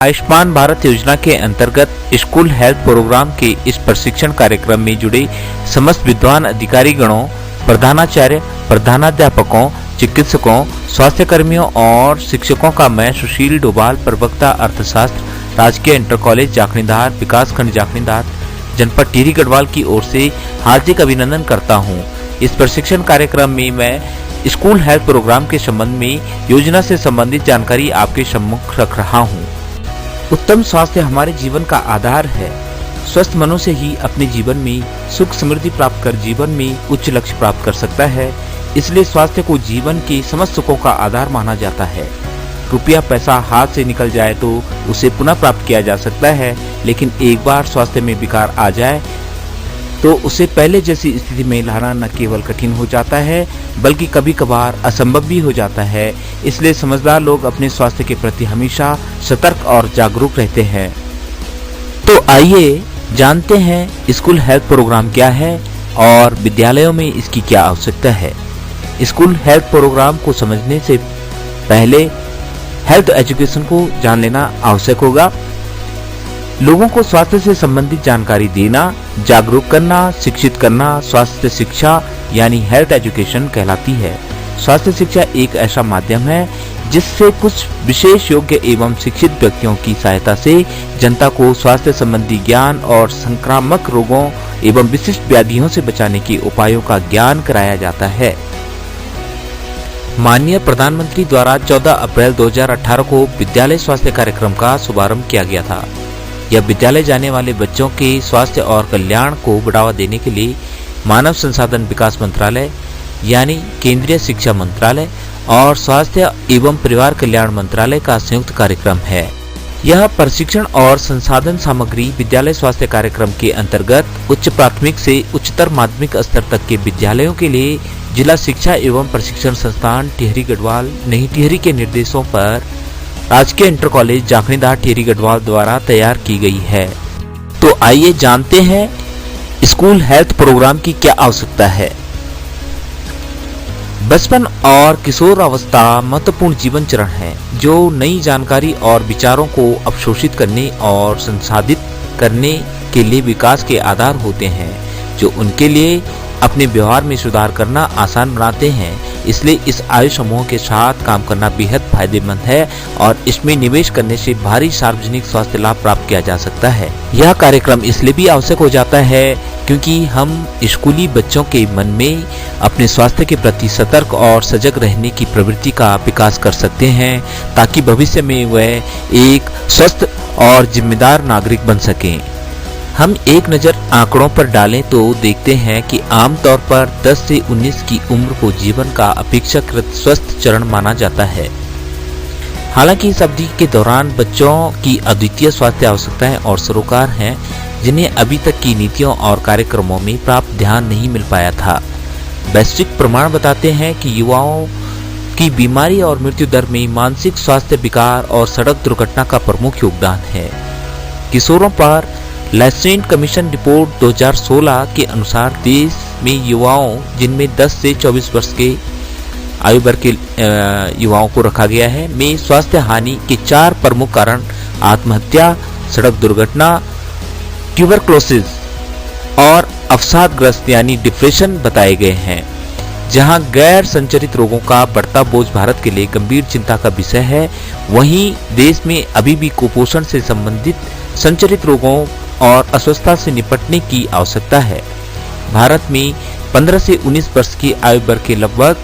आयुष्मान भारत योजना के अंतर्गत स्कूल हेल्थ प्रोग्राम के इस प्रशिक्षण कार्यक्रम में जुड़े समस्त विद्वान अधिकारी गणों, प्रधानाचार्य, प्रधानाध्यापकों, चिकित्सकों, स्वास्थ्य कर्मियों और शिक्षकों का मैं सुशील डोभाल, प्रवक्ता अर्थशास्त्र, राजकीय इंटर कॉलेज जाखणीधार, विकास खंड जाखणीधार, जनपद टिहरी गढ़वाल की ओर से हार्दिक अभिनंदन करता हूं। इस प्रशिक्षण कार्यक्रम में मैं स्कूल हेल्थ प्रोग्राम के संबंध में योजना से संबंधित जानकारी आपके सम्मुख रख रहा हूं। उत्तम स्वास्थ्य हमारे जीवन का आधार है। स्वस्थ मनुष्य ही अपने जीवन में सुख समृद्धि प्राप्त कर जीवन में उच्च लक्ष्य प्राप्त कर सकता है। इसलिए स्वास्थ्य को जीवन के समस्त सुखों का आधार माना जाता है। रुपया पैसा हाथ से निकल जाए तो उसे पुनः प्राप्त किया जा सकता है, लेकिन एक बार स्वास्थ्य में विकार आ जाए तो उसे पहले जैसी स्थिति में लाना न केवल कठिन हो जाता है बल्कि कभी कभार असंभव भी हो जाता है। इसलिए समझदार लोग अपने स्वास्थ्य के प्रति हमेशा सतर्क और जागरूक रहते हैं। तो आइए जानते हैं स्कूल हेल्थ प्रोग्राम क्या है और विद्यालयों में इसकी क्या आवश्यकता है। स्कूल हेल्थ प्रोग्राम को समझने से पहले हेल्थ एजुकेशन को जान लेना आवश्यक होगा। लोगों को स्वास्थ्य से संबंधित जानकारी देना, जागरूक करना, शिक्षित करना स्वास्थ्य शिक्षा यानी हेल्थ एजुकेशन कहलाती है। स्वास्थ्य शिक्षा एक ऐसा माध्यम है जिससे कुछ विशेष योग्य एवं शिक्षित व्यक्तियों की सहायता से जनता को स्वास्थ्य संबंधी ज्ञान और संक्रामक रोगों एवं विशिष्ट व्याधियों से बचाने के उपायों का ज्ञान कराया जाता है। माननीय प्रधानमंत्री द्वारा 14 अप्रैल 2018 को विद्यालय स्वास्थ्य कार्यक्रम का शुभारंभ किया गया था। यह विद्यालय जाने वाले बच्चों के स्वास्थ्य और कल्याण को बढ़ावा देने के लिए मानव संसाधन विकास मंत्रालय यानी केंद्रीय शिक्षा मंत्रालय और स्वास्थ्य एवं परिवार कल्याण मंत्रालय का संयुक्त कार्यक्रम है। यह प्रशिक्षण और संसाधन सामग्री विद्यालय स्वास्थ्य कार्यक्रम के अंतर्गत उच्च प्राथमिक से उच्चतर माध्यमिक स्तर तक के विद्यालयों के लिए जिला शिक्षा एवं प्रशिक्षण संस्थान टिहरी गढ़वाल नई टिहरी के निर्देशों पर राजकीय इंटर कॉलेज जाखणीधार टिहरी गढ़वाल द्वारा तैयार की गई है। तो आइए जानते हैं स्कूल हेल्थ प्रोग्राम की क्या आवश्यकता है। बचपन और किशोर अवस्था महत्वपूर्ण जीवन चरण है जो नई जानकारी और विचारों को अवशोषित करने और संसाधित करने के लिए विकास के आधार होते हैं, जो उनके लिए अपने व्यवहार में सुधार करना आसान बनाते हैं। इसलिए इस आयु समूह के साथ काम करना बेहद फायदेमंद है और इसमें निवेश करने से भारी सार्वजनिक स्वास्थ्य लाभ प्राप्त किया जा सकता है। यह कार्यक्रम इसलिए भी आवश्यक हो जाता है क्योंकि हम स्कूली बच्चों के मन में अपने स्वास्थ्य के प्रति सतर्क और सजग रहने की प्रवृत्ति का विकास कर सकते हैं ताकि भविष्य में वह एक स्वस्थ और जिम्मेदार नागरिक बन सकें। हम एक नज़र आंकड़ों पर डालें तो देखते हैं कि आमतौर पर 10 से 19 की उम्र को जीवन का अपेक्षाकृत स्वस्थ चरण माना जाता है। हालांकि इस अवधि के दौरान बच्चों की अद्वितीय स्वास्थ्य आवश्यकताएं और सरोकार हैं जिन्हें अभी तक की नीतियों और कार्यक्रमों में प्राप्त ध्यान नहीं मिल पाया था। वैश्विक प्रमाण बताते हैं कि युवाओं की बीमारी और मृत्यु दर में मानसिक स्वास्थ्य विकार और सड़क दुर्घटना का प्रमुख योगदान है। किशोरों पर लैसेंट कमीशन रिपोर्ट 2016 के अनुसार देश में युवाओं जिनमें 10 से 24 वर्ष के आयु वर्ग के युवाओं को रखा गया है में स्वास्थ्य हानि के 4 प्रमुख कारण आत्महत्या, सड़क दुर्घटना, ट्यूबरक्लोसिस और अवसादग्रस्त यानी डिप्रेशन बताए गए हैं। जहां गैर संचरित रोगों का बढ़ता बोझ भारत के लिए गंभीर चिंता का विषय है, वहीं देश में अभी भी कुपोषण से संबंधित संचरित रोगों और अस्वस्थता से निपटने की आवश्यकता है। भारत में 15 से 19 वर्ष की आयु वर्ग के लगभग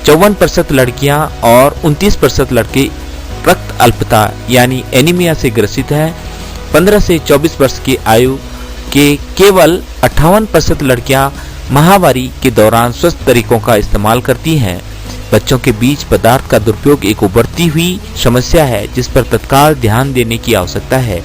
54% लड़कियां और 29% लड़के रक्त अल्पता यानी एनीमिया से ग्रसित हैं। 15 से 24 वर्ष की आयु के केवल 58% लड़कियां माहवारी के दौरान स्वस्थ तरीकों का इस्तेमाल करती हैं। बच्चों के बीच पदार्थ का दुरुपयोग एक उभरती हुई समस्या है जिस पर तत्काल ध्यान देने की आवश्यकता है।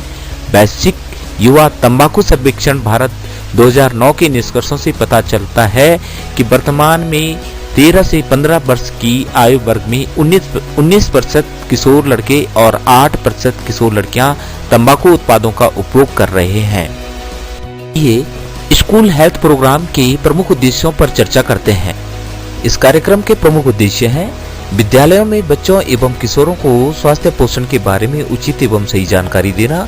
वैश्विक युवा तंबाकू सर्वेक्षण भारत 2009 के निष्कर्षों से पता चलता है कि वर्तमान में 13 से 15 वर्ष की आयु वर्ग में 19% किशोर लड़के और 8% किशोर लड़कियां तंबाकू उत्पादों का उपयोग कर रहे हैं। ये स्कूल हेल्थ प्रोग्राम के प्रमुख उद्देश्यों पर चर्चा करते हैं। इस कार्यक्रम के प्रमुख उद्देश्य हैं विद्यालयों में बच्चों एवं किशोरों को स्वास्थ्य पोषण के बारे में उचित एवं सही जानकारी देना,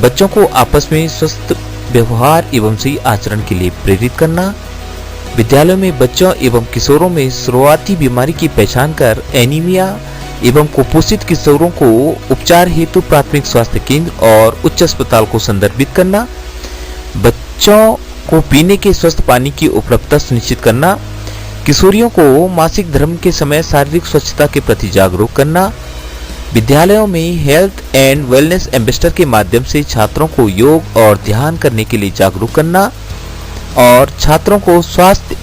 बच्चों को आपस में स्वस्थ व्यवहार एवं सही आचरण के लिए प्रेरित करना, विद्यालयों में बच्चों एवं किशोरों में शुरुआती बीमारी की पहचान कर एनीमिया एवं कुपोषित किशोरों को उपचार हेतु प्राथमिक स्वास्थ्य केंद्र और उच्च अस्पताल को संदर्भित करना, बच्चों को पीने के स्वस्थ पानी की उपलब्धता सुनिश्चित करना, किशोरियों को मासिक धर्म के समय शारीरिक स्वच्छता के प्रति जागरूक करना, विद्यालयों में हेल्थ एंड वेलनेस एम्बेसडर के माध्यम से छात्रों को योग और ध्यान करने के लिए जागरूक करना और छात्रों को स्वास्थ्य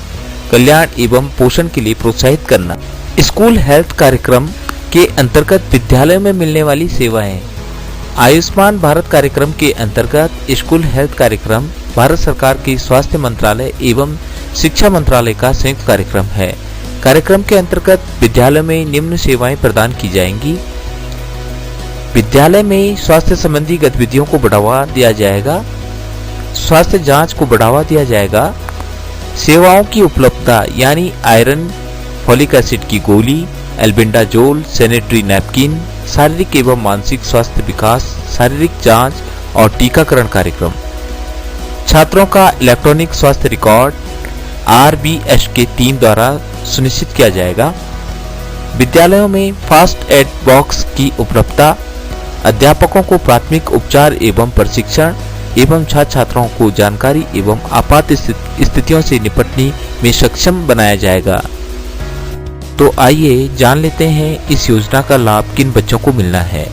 कल्याण एवं पोषण के लिए प्रोत्साहित करना। स्कूल हेल्थ कार्यक्रम के अंतर्गत विद्यालयों में मिलने वाली सेवाएं। आयुष्मान भारत कार्यक्रम के अंतर्गत स्कूल हेल्थ कार्यक्रम भारत सरकार के स्वास्थ्य मंत्रालय एवं शिक्षा मंत्रालय का संयुक्त कार्यक्रम है। कार्यक्रम के अंतर्गत विद्यालय में निम्न सेवाएं प्रदान की जाएंगी। विद्यालय में स्वास्थ्य संबंधी गतिविधियों को बढ़ावा दिया जाएगा, स्वास्थ्य जांच को बढ़ावा दिया जाएगा, सेवाओं की उपलब्धता यानी आयरन, फॉलिक एसिड की गोली, एल्बेंडाजोल, सैनिटरी नैपकिन, शारीरिक एवं मानसिक स्वास्थ्य विकास, शारीरिक जांच और टीकाकरण कार्यक्रम। छात्रों का इलेक्ट्रॉनिक स्वास्थ्य रिकॉर्ड RBS के टीम द्वारा सुनिश्चित किया जाएगा। विद्यालयों में फास्ट एड बॉक्स की उपलब्धता, अध्यापकों को प्राथमिक उपचार एवं प्रशिक्षण एवं छात्र छात्राओं को जानकारी एवं आपात स्थितियों से निपटने में सक्षम बनाया जाएगा। तो आइए जान लेते हैं इस योजना का लाभ किन बच्चों को मिलना है।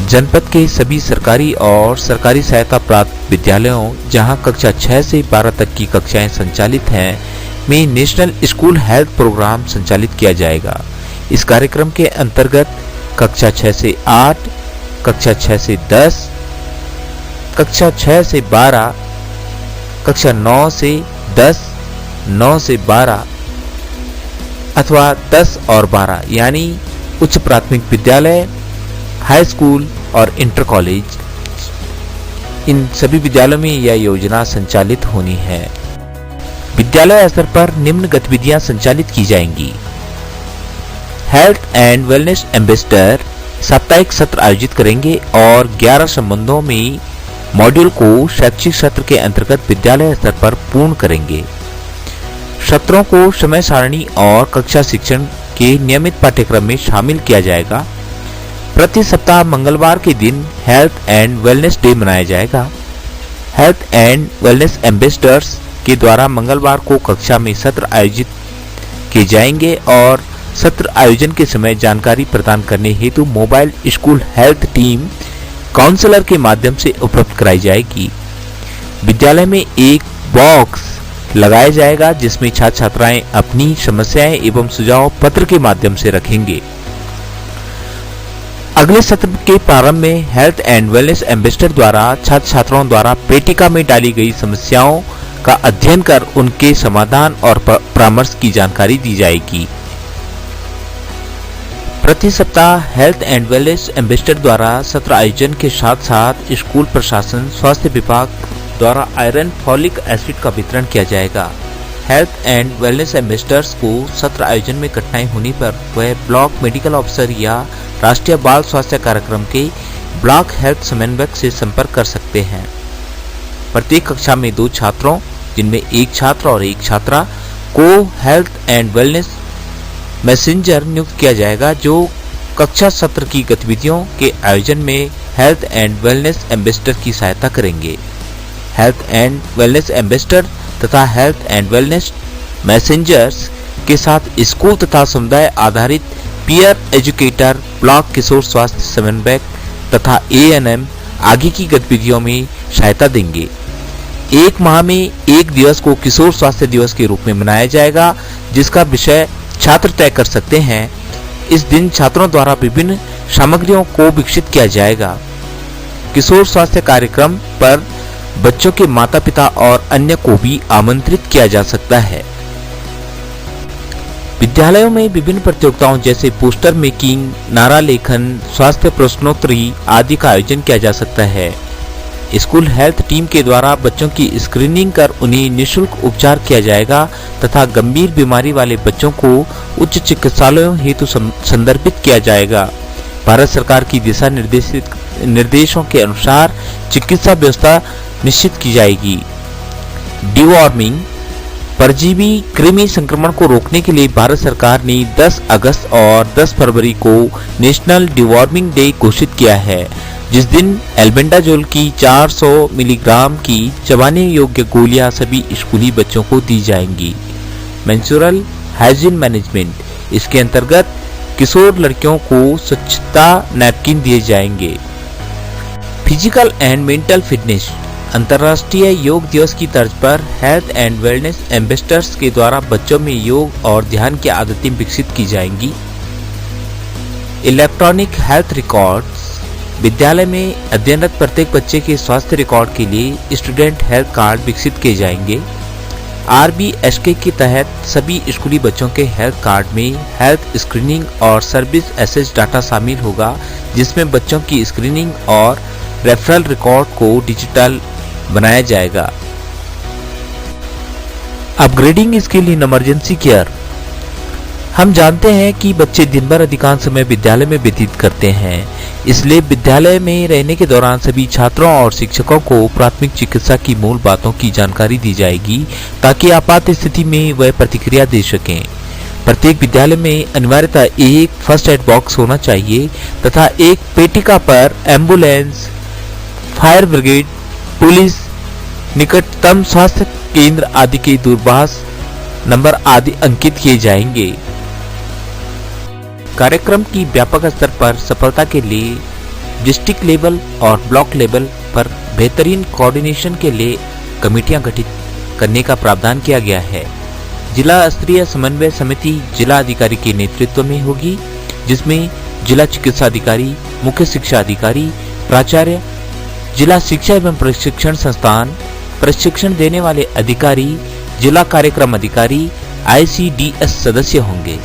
जनपद के सभी सरकारी और सरकारी सहायता प्राप्त विद्यालयों जहां कक्षा 6 से 12 तक की कक्षाएं संचालित हैं में नेशनल स्कूल हेल्थ प्रोग्राम संचालित किया जाएगा। इस कार्यक्रम के अंतर्गत कक्षा 6 से 8, कक्षा 6 से 10, कक्षा 6 से 12, कक्षा 9 से 10, 9 से 12 अथवा 10 और 12 यानी उच्च प्राथमिक विद्यालय, हाई स्कूल और इंटर कॉलेज, इन सभी विद्यालयों में यह योजना संचालित होनी है। विद्यालय स्तर पर निम्न गतिविधियां संचालित की जाएंगी। हेल्थ एंड वेलनेस एम्बेसडर साप्ताहिक सत्र आयोजित करेंगे और 11 संबंधों में मॉड्यूल को शैक्षिक सत्र के अंतर्गत विद्यालय स्तर पर पूर्ण करेंगे। सत्रों को समय सारणी और कक्षा शिक्षण के नियमित पाठ्यक्रम में शामिल किया जाएगा। प्रति सप्ताह मंगलवार के दिन हेल्थ एंड वेलनेस डे मनाया जाएगा। हेल्थ एंड वेलनेस एम्बेसडर्स के द्वारा मंगलवार को कक्षा में सत्र आयोजित किए जाएंगे और सत्र आयोजन के समय जानकारी प्रदान करने हेतु mobile school health team counsellor के माध्यम से उपलब्ध कराई जाएगी। विद्यालय में एक बॉक्स लगाया जाएगा जिसमें छात्र छात्राएं अपनी समस्याएं एवं सुझाव पत्र के माध्यम से रखेंगे। अगले सत्र के प्रारंभ में हेल्थ एंड वेलनेस एम्बेसडर द्वारा छात्र छात्राओं द्वारा पेटिका में डाली गई समस्याओं का अध्ययन कर उनके समाधान और परामर्श की जानकारी दी जाएगी। प्रति सप्ताह हेल्थ एंड वेलनेस एम्बेसडर द्वारा सत्र आयोजन के साथ साथ स्कूल प्रशासन, स्वास्थ्य विभाग द्वारा आयरन, फॉलिक एसिड का वितरण किया जाएगा। हेल्थ एंड वेलनेस एम्बेसडर्स को सत्र आयोजन में कठिनाई होने पर वह ब्लॉक मेडिकल ऑफिसर या राष्ट्रीय बाल स्वास्थ्य कार्यक्रम के ब्लॉक हेल्थ समन्वयक से संपर्क कर सकते हैं। प्रत्येक कक्षा में 2 छात्रों जिनमें एक छात्र और एक छात्रा को हेल्थ एंड वेलनेस मैसेंजर नियुक्त किया जाएगा जो कक्षा सत्र की गतिविधियों के आयोजन में हेल्थ एंड वेलनेस एम्बेसडर की सहायता करेंगे। हेल्थ एंड वेलनेस एम्बेसडर तथा हेल्थ एंड वेलनेस मैसेंजर्स के साथ स्कूल तथा समुदाय आधारित पीयर एजुकेटर, ब्लॉक किशोर स्वास्थ्य समन्वयक तथा ANM आगे की गतिविधियों में सहायता देंगे। 1 माह में 1 दिवस को किशोर स्वास्थ्य दिवस के रूप में मनाया जाएगा जिसका विषय छात्र तय कर सकते हैं। इस दिन छात्रों द्वारा विभिन्न सामग्रियों को विकसित किया जाएगा। किशोर स्वास्थ्य कार्यक्रम पर बच्चों के माता पिता और अन्य को भी आमंत्रित किया जा सकता है। विद्यालयों में विभिन्न प्रतियोगिताओं जैसे पोस्टर मेकिंग, नारा लेखन, स्वास्थ्य प्रश्नोत्तरी आदि का आयोजन किया जा सकता है। स्कूल हेल्थ टीम के द्वारा बच्चों की स्क्रीनिंग कर उन्हें निःशुल्क उपचार किया जाएगा तथा गंभीर बीमारी वाले बच्चों को उच्च चिकित्सालयों हेतु संदर्भित किया जाएगा। भारत सरकार की दिशा निर्देशों के अनुसार चिकित्सा व्यवस्था निश्चित की जाएगी। डिवॉर्मिंग, परजीवी कृमि संक्रमण को रोकने के लिए भारत सरकार ने 10 अगस्त और 10 फरवरी को नेशनल डिवॉर्मिंग डे घोषित किया है, जिस दिन एल्बेंडाजोल की 400 मिलीग्राम की चबाने योग्य गोलियां सभी स्कूली बच्चों को दी जाएंगी। मेंस्ट्रुअल हाइजीन मैनेजमेंट, इसके अंतर्गत किशोर लड़कियों को स्वच्छता नैपकिन दिए जाएंगे। फिजिकल एंड मेंटल फिटनेस, अंतर्राष्ट्रीय योग दिवस की तर्ज पर हेल्थ एंड वेलनेस एम्बेसडर्स के द्वारा बच्चों में योग और ध्यान की आदतें विकसित की जाएंगी। इलेक्ट्रॉनिक हेल्थ रिकॉर्ड्स, विद्यालय में अध्ययनरत प्रत्येक बच्चे के स्वास्थ्य रिकॉर्ड के लिए स्टूडेंट हेल्थ कार्ड विकसित किए जाएंगे। RBSK के तहत सभी स्कूली बच्चों के हेल्थ कार्ड में हेल्थ स्क्रीनिंग और सर्विस एसेस डाटा शामिल होगा, जिसमें बच्चों की स्क्रीनिंग और रेफरल रिकॉर्ड को डिजिटल बनाया जाएगा। Upgrading skill in emergency care, हम जानते हैं कि बच्चे दिन भर अधिकांश समय विद्यालय में व्यतीत करते हैं, इसलिए विद्यालय में रहने के दौरान सभी छात्रों और शिक्षकों को प्राथमिक चिकित्सा की मूल बातों की जानकारी दी जाएगी ताकि आपात स्थिति में वह प्रतिक्रिया दे सकें। प्रत्येक विद्यालय में अनिवार्यतः एक फर्स्ट एड बॉक्स होना चाहिए तथा एक पेटिका पर एम्बुलेंस, फायर ब्रिगेड, पुलिस, निकटतम स्वास्थ्य केंद्र आदि के दूरभाष नंबर आदि अंकित किए जाएंगे। कार्यक्रम की व्यापक स्तर पर सफलता के लिए डिस्ट्रिक्ट लेवल और ब्लॉक लेवल पर बेहतरीन कोऑर्डिनेशन के लिए कमेटियां गठित करने का प्रावधान किया गया है। जिला स्तरीय समन्वय समिति जिला अधिकारी के नेतृत्व में होगी, जिसमें जिला चिकित्सा अधिकारी, मुख्य शिक्षा अधिकारी, प्राचार्य, जिला शिक्षा एवं प्रशिक्षण संस्थान, प्रशिक्षण देने वाले अधिकारी, जिला कार्यक्रम अधिकारी, ICDS सदस्य होंगे।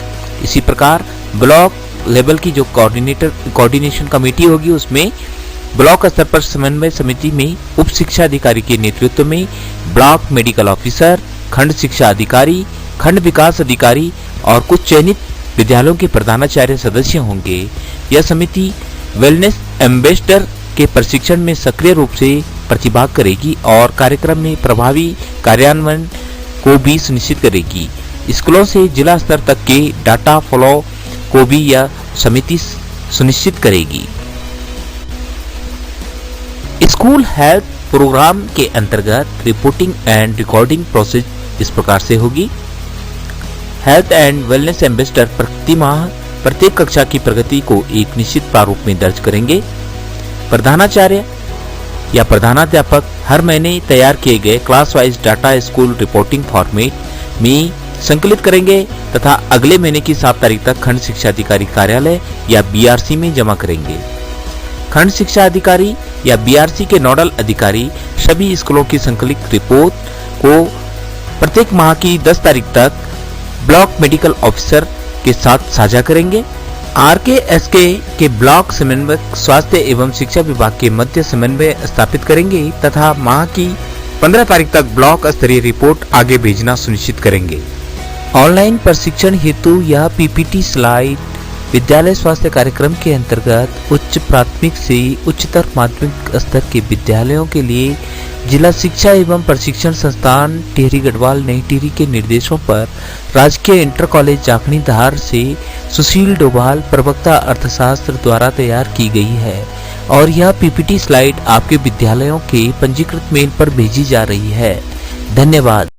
इसी प्रकार ब्लॉक लेवल की जो कोऑर्डिनेशन कमेटी होगी, उसमें ब्लॉक स्तर पर समन्वय समिति में उप शिक्षा अधिकारी के नेतृत्व में ब्लॉक मेडिकल ऑफिसर, खंड शिक्षा अधिकारी, खंड विकास अधिकारी और कुछ चयनित विद्यालयों के प्रधानाचार्य सदस्य होंगे। यह समिति वेलनेस एम्बेसडर के प्रशिक्षण में सक्रिय रूप से प्रतिभाग करेगी और कार्यक्रम में प्रभावी कार्यान्वयन को भी सुनिश्चित करेगी। स्कूलों से जिला स्तर तक के डाटा फ्लो को भी यह समिति सुनिश्चित करेगी। स्कूल हेल्थ प्रोग्राम के अंतर्गत रिपोर्टिंग एंड रिकॉर्डिंग प्रोसेस इस प्रकार से होगी। हेल्थ एंड वेलनेस एम्बेसडर प्रति माह प्रत्येक कक्षा की प्रगति को एक निश्चित प्रारूप में दर्ज करेंगे। प्रधानाचार्य या प्रधानाध्यापक हर महीने तैयार किए गए class wise data school reporting format में संकलित करेंगे तथा अगले महीने की 7 तारीख तक खंड शिक्षा अधिकारी कार्यालय या BRC में जमा करेंगे। खंड शिक्षा अधिकारी या BRC के नोडल अधिकारी सभी स्कूलों की संकलित रिपोर्ट को प्रत्येक माह की 10 तारीख तक ब्लॉक मेडिकल ऑफिसर के साथ साझा करेंगे। RKSK के ब्लॉक समन्वयक स्वास्थ्य एवं शिक्षा विभाग के मध्य समन्वय स्थापित करेंगे तथा माह की 15 तारीख तक ब्लॉक स्तरीय रिपोर्ट आगे भेजना सुनिश्चित करेंगे। ऑनलाइन प्रशिक्षण हेतु यह PPT स्लाइड विद्यालय स्वास्थ्य कार्यक्रम के अंतर्गत उच्च प्राथमिक से उच्चतर माध्यमिक स्तर के विद्यालयों के लिए जिला शिक्षा एवं प्रशिक्षण संस्थान टिहरी गढ़वाल नई टिहरी के निर्देशों पर राजकीय इंटर कॉलेज जाखनी धार से सुशील डोभाल प्रवक्ता अर्थशास्त्र द्वारा तैयार की गई है और यह PPT स्लाइड आपके विद्यालयों के पंजीकृत मेल पर भेजी जा रही है। धन्यवाद।